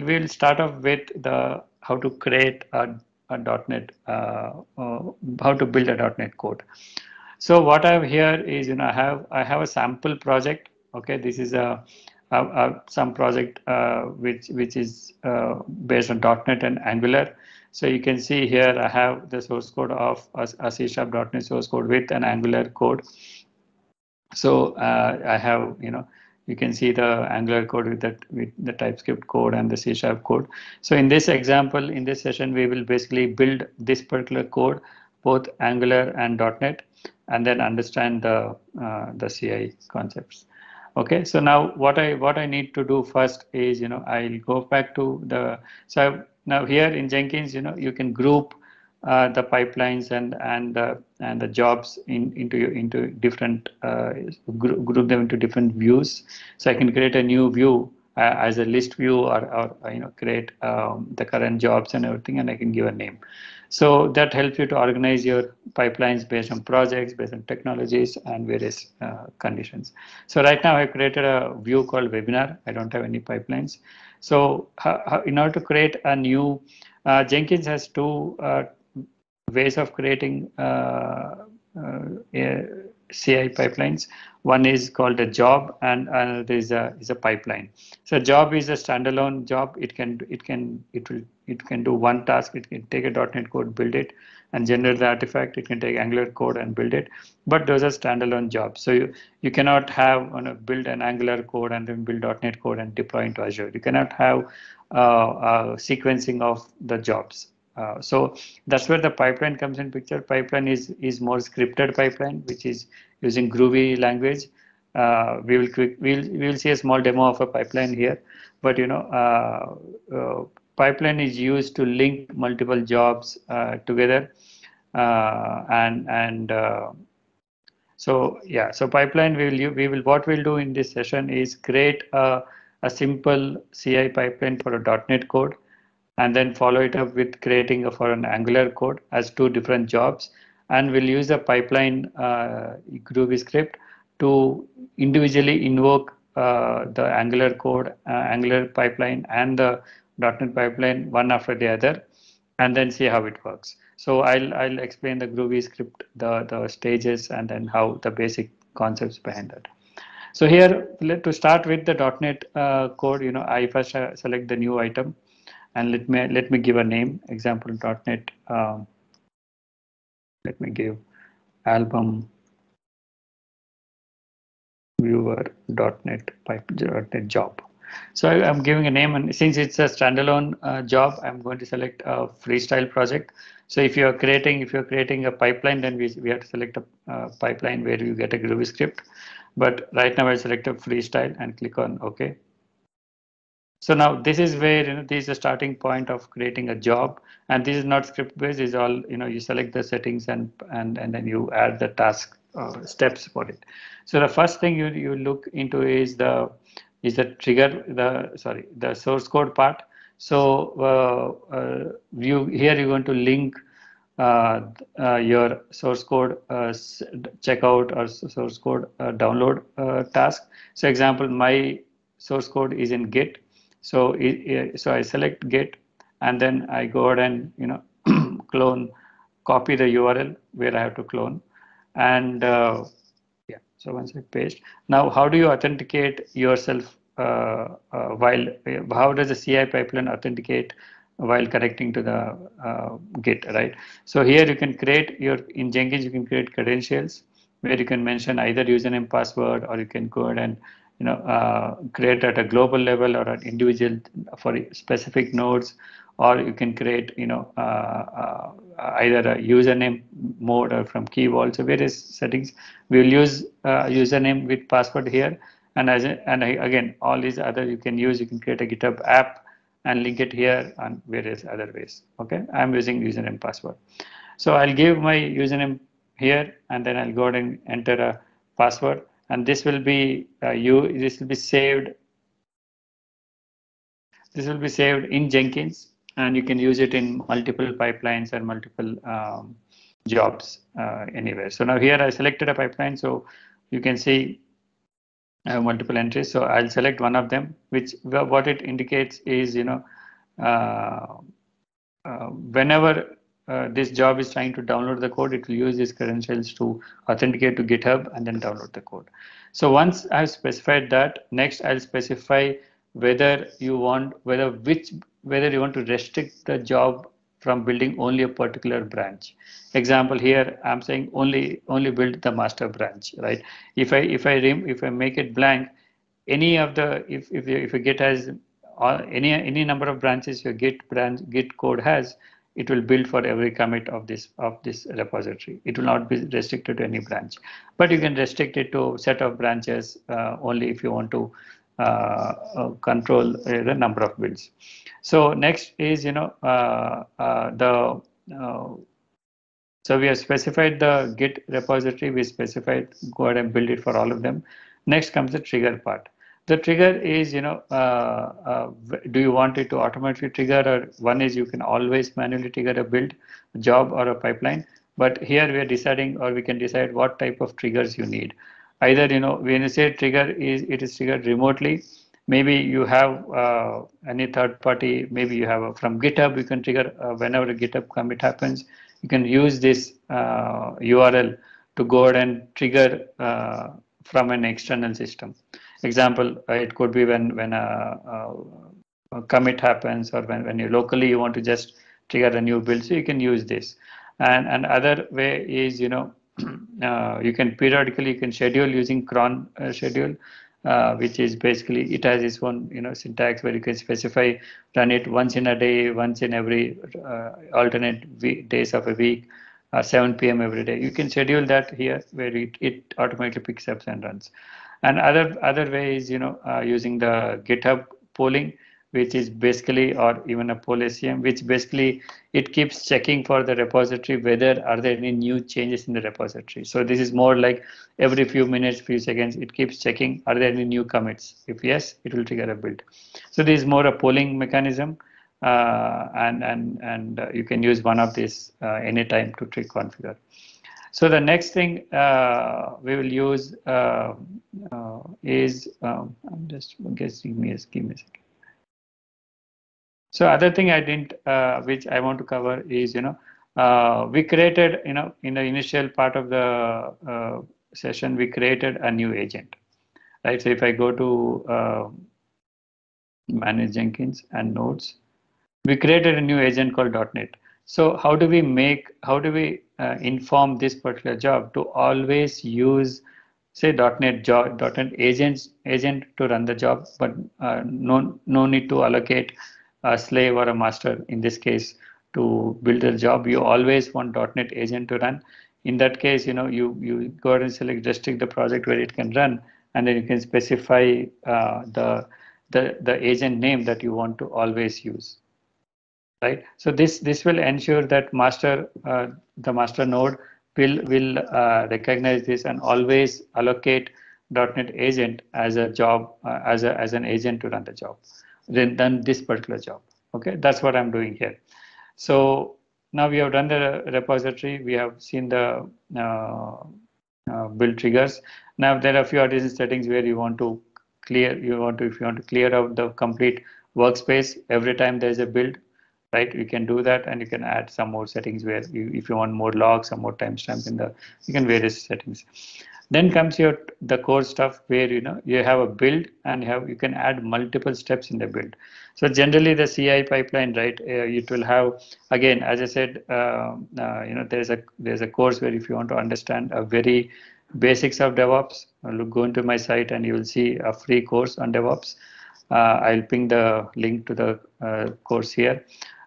we'll start off with the how to create a .NET, how to build a .NET code. So what I have here is, I have a sample project. Okay, this is some project which is based on .NET and Angular. So you can see here I have the source code of a C# .NET source code with an Angular code. So I have, you can see the Angular code with the TypeScript code and the C# code. So in this example, in this session, we will basically build this particular code, both Angular and .NET, and then understand the CI concepts. Okay, so now what I need to do first is, I'll go back to now here in Jenkins, you can group the pipelines and the jobs into different group them into different views. So I can create a new view as a list view, or create the current jobs and everything, and I can give a name. So that helps you to organize your pipelines based on projects, based on technologies, and various conditions. So right now I created a view called webinar. I don't have any pipelines. So in order to create a new, Jenkins has two ways of creating CI pipelines. One is called a job, and another is a pipeline. So job is a standalone job. It can do one task. It can take a .NET code, build it, and generate the artifact. It can take Angular code and build it. But those are standalone jobs. So you cannot have build an Angular code and then build .NET code and deploy into Azure. You cannot have sequencing of the jobs. So that's where the pipeline comes in picture. Pipeline is more scripted pipeline, which is using Groovy language. We'll see a small demo of a pipeline here, but pipeline is used to link multiple jobs together, so pipeline what we'll do in this session is create a simple CI pipeline for a .NET code, and then follow it up with creating for an Angular code as two different jobs. And we'll use a pipeline Groovy script to individually invoke the Angular code, Angular pipeline, and the .NET pipeline one after the other, and then see how it works. So I'll explain the Groovy script, the stages, and then how the basic concepts behind that. So here, to start with the .NET code, I first select the new item, and let me give a name. Example .NET. Let me give album viewer .NET job. So I'm giving a name, and since it's a standalone job, I'm going to select a freestyle project. So if you're creating a pipeline, then we have to select a pipeline where you get a Groovy script. But right now I select a freestyle and click on OK. So now this is where this is the starting point of creating a job, and this is not script based. Is all you select the settings and then you add the task steps for it. So the first thing you look into is the trigger, the source code part. So here you're going to link your source code checkout or source code download task. So example, my source code is in Git. So I select Git, and then I go ahead and clone, copy the URL where I have to clone, and yeah. So once I paste, now how do you authenticate yourself how does the CI pipeline authenticate while connecting to the Git, right? So here you can create in Jenkins you can create credentials where you can mention either username, password, or you can go ahead and create at a global level or an individual for specific nodes, or you can create either a username mode or from key vault. So various settings. We'll use username with password here, and again all these other you can use. You can create a GitHub app and link it here and various other ways. Okay, I'm using username password. So I'll give my username here, and then I'll go ahead and enter a password. And this will be this will be saved. This will be saved in Jenkins, and you can use it in multiple pipelines and multiple jobs anywhere. So now here I selected a pipeline, so you can see I have multiple entries, so I'll select one of them, which what it indicates is, uh, whenever this job is trying to download the code, it will use these credentials to authenticate to GitHub and then download the code. So once I've specified that, next I'll specify whether you want whether you want to restrict the job from building only a particular branch. Example here, I'm saying only build the master branch, right? If I make it blank, any of the if your Git has any number of branches your Git code has, it will build for every commit of this repository. It will not be restricted to any branch, but you can restrict it to set of branches only if you want to control the number of builds. So next is the uh, so we have specified the Git repository, we specified, go ahead and build it for all of them. Next comes the trigger part. The trigger is, do you want it to automatically trigger, or one is you can always manually trigger a build, a job or a pipeline. But here we are deciding, or we can decide what type of triggers you need. Either, when you say trigger, it is triggered remotely. Maybe you have any third party, maybe you have from GitHub, you can trigger whenever a GitHub commit happens. You can use this URL to go ahead and trigger from an external system. Example, it could be when a commit happens, or when you locally you want to just trigger a new build, so you can use this. And other way is, you can periodically you can schedule using Cron schedule, which is basically it has its own syntax where you can specify run it once in a day, once in every alternate days of a week, 7 p.m. every day. You can schedule that here where it automatically picks up and runs. And other way is using the GitHub polling, which is basically, or even a poll SCM, which basically it keeps checking for the repository whether are there any new changes in the repository. So this is more like every few minutes, few seconds, it keeps checking are there any new commits. If yes, it will trigger a build. So this is more a polling mechanism, and you can use one of these anytime to configure. So the next thing we will use is I'm just guessing. Give me a second. So other thing I didn't, which I want to cover is, we created, in the initial part of the session, we created a new agent, right? So if I go to manage Jenkins and nodes, we created a new agent called .NET. So how do we inform this particular job to always use, say, .NET agent to run the job, but no need to allocate a slave or a master in this case to build the job. You always want .NET agent to run. In that case, you go ahead and select restrict the project where it can run, and then you can specify the agent name that you want to always use. Right. So this will ensure that the master node will recognize this and always allocate .NET agent as a job as an agent to run the job. Then this particular job. Okay, that's what I'm doing here. So now we have done the repository. We have seen the build triggers. Now there are a few additional settings where you want to if you want to clear out the complete workspace every time there is a build, right? You can do that, and you can add some more settings where if you want more logs, some more timestamp you can various settings. Then comes the core stuff where you have a build and you can add multiple steps in the build. So generally the CI pipeline, right? It will have, again, as I said, there's a course where if you want to understand a very basics of DevOps, go into my site and you will see a free course on DevOps. I'll ping the link to the course here.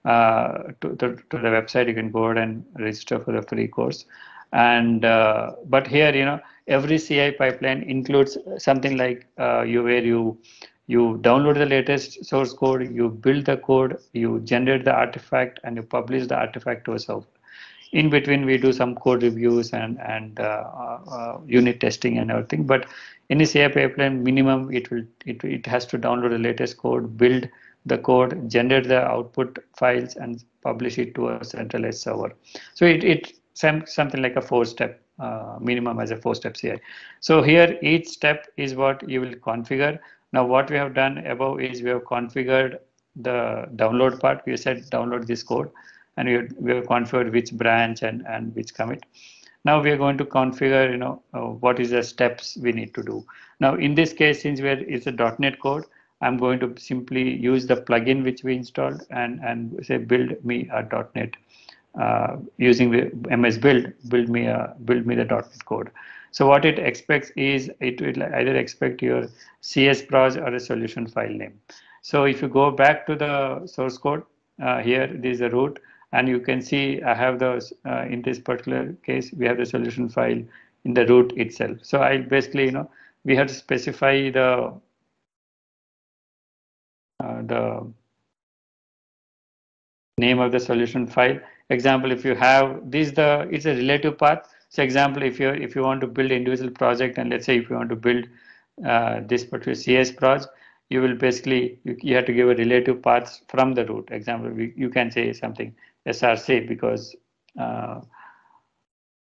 To the website, you can go ahead and register for the free course. And but here, every CI pipeline includes something like where you download the latest source code, you build the code, you generate the artifact, and you publish the artifact to a server. In between, we do some code reviews and unit testing and everything. But any CI pipeline, minimum it has to download the latest code, build the code, generate the output files, and publish it to a centralized server. So it's something like a 4-step minimum as a 4-step CI. So here each step is what you will configure. Now what we have done above is we have configured the download part. We said download this code, and we have configured which branch and which commit. Now we are going to configure, what is the steps we need to do. Now in this case, since it's a .NET code, I'm going to simply use the plugin which we installed and say build me a .NET using the MS build me the .NET code. So what it expects is it will either expect your CS proj or a solution file name. So if you go back to the source code, here this is the root, and you can see I have those in this particular case we have the solution file in the root itself. So I basically, we have to specify the name of the solution file. Example, if you have this, it's a relative path. So example, if you want to build individual project, and let's say if you want to build this particular CS project, you will basically you have to give a relative path from the root. Example, you can say something src because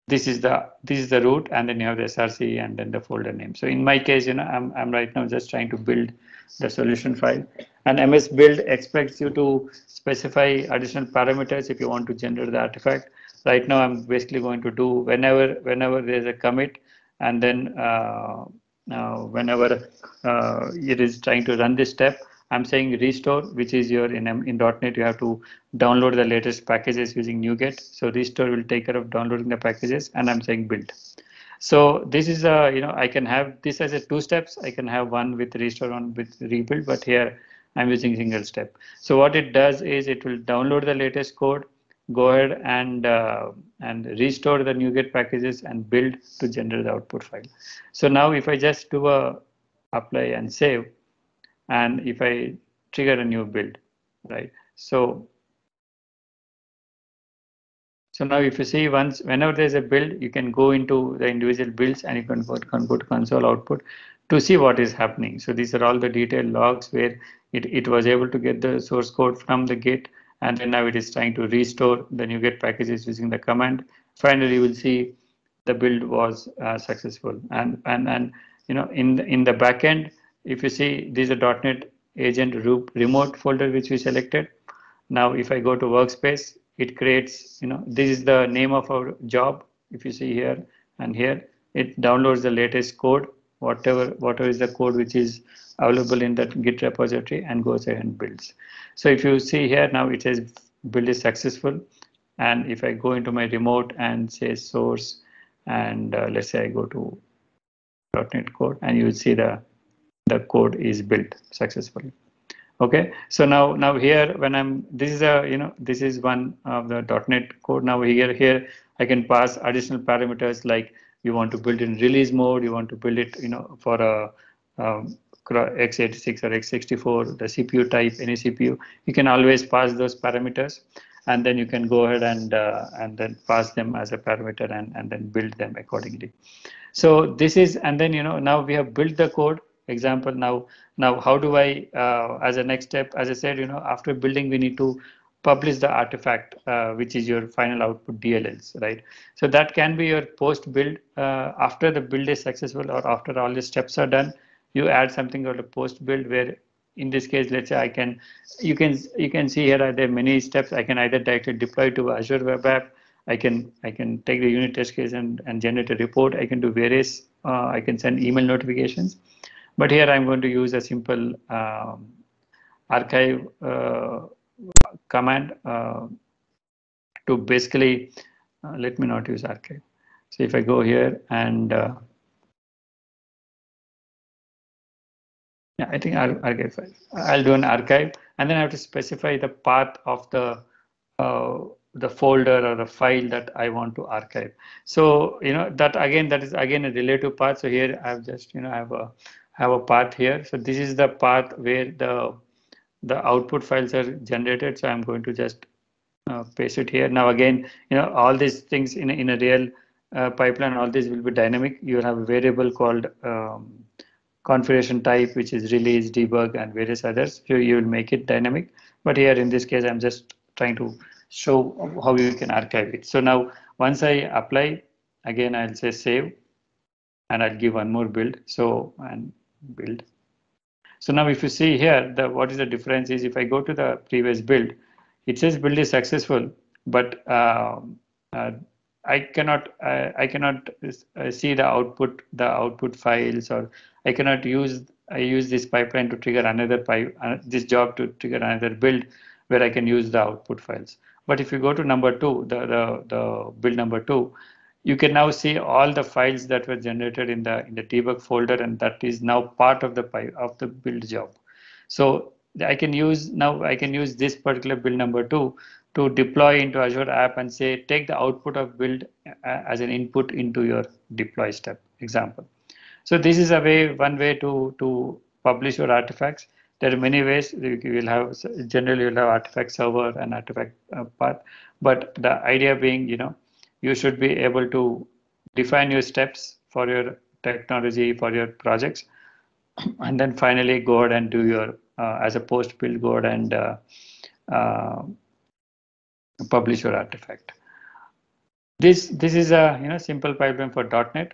this is the root, and then you have the src and then the folder name. So in my case, I'm right now just trying to build the solution file, and MS build expects you to specify additional parameters if you want to generate the artifact. Right now I'm basically going to do whenever there's a commit, and then whenever it is trying to run this step, I'm saying restore, which is your in .NET you have to download the latest packages using NuGet. So restore will take care of downloading the packages, and I'm saying build. So this is I can have this as a 2 steps. I can have one with restore, one with rebuild, but here I'm using single step. So what it does is it will download the latest code, go ahead and restore the NuGet packages and build to generate the output file. So now if I just do a apply and save, and if I trigger a new build, right? So now if you see whenever there's a build, you can go into the individual builds and you can go to console output to see what is happening. So these are all the detailed logs where it was able to get the source code from the Git, and then now it is trying to restore the NuGet packages using the command. Finally, you will see the build was successful. And in the backend, if you see these are .NET agent remote folder which we selected. Now if I go to workspace, it creates, this is the name of our job. If you see here and here, it downloads the latest code, whatever is the code which is available in that Git repository, and goes ahead and builds. So if you see here now, it says build is successful. And if I go into my remote and say source, and let's say I go to .NET code, and you will see the code is built successfully. Okay, so now here when this is one of the .NET code. Now here I can pass additional parameters, like you want to build in release mode, you want to build it for a x86 or x64, the CPU type, any CPU. You can always pass those parameters, and then you can go ahead and then pass them as a parameter and then build them accordingly. So this is, and then now we have built the code. Example, now how do I as a next step, as I said, after building we need to publish the artifact, which is your final output DLLs, right? So that can be your post build. After the build is successful, or after all the steps are done, you add something called a post build, where in this case, let's say you can see here are there many steps. I can either directly deploy to Azure Web App. I can take the unit test case and generate a report. I can do various, I can send email notifications. But here I'm going to use a simple archive command to basically, let me not use archive. So if I go here and yeah, I think archive file. I'll do an archive, and then I have to specify the path of the folder or the file that I want to archive. So that is again a relative path. So here I've just have a path here. So this is the path where the output files are generated. So I'm going to just paste it here. Now again, all these things in a real pipeline, all this will be dynamic. You will have a variable called configuration type, which is release, debug, and various others. So you will make it dynamic. But here in this case, I'm just trying to show how you can archive it. So now once I apply, Again, I'll say save, and I'll give one more build. So, and build. So now if you see here, what is the difference is if I go to the previous build, it says build is successful, but uh, I cannot see the output files, or I use this pipeline to trigger this job to trigger another build where I can use the output files. But if you go to number two, the build number two, you can now see all the files that were generated in the debug folder, and that is now part of the build job. So I can use this particular build number two to deploy into Azure app and say take the output of build as an input into your deploy step example. So this is one way to publish your artifacts. There are many ways. You will have generally you'll have artifact server and artifact path, but the idea being, you should be able to define your steps for your technology for your projects, and then finally go ahead and do your as a post build, go ahead and uh, publish your artifact. This is a simple pipeline for .NET.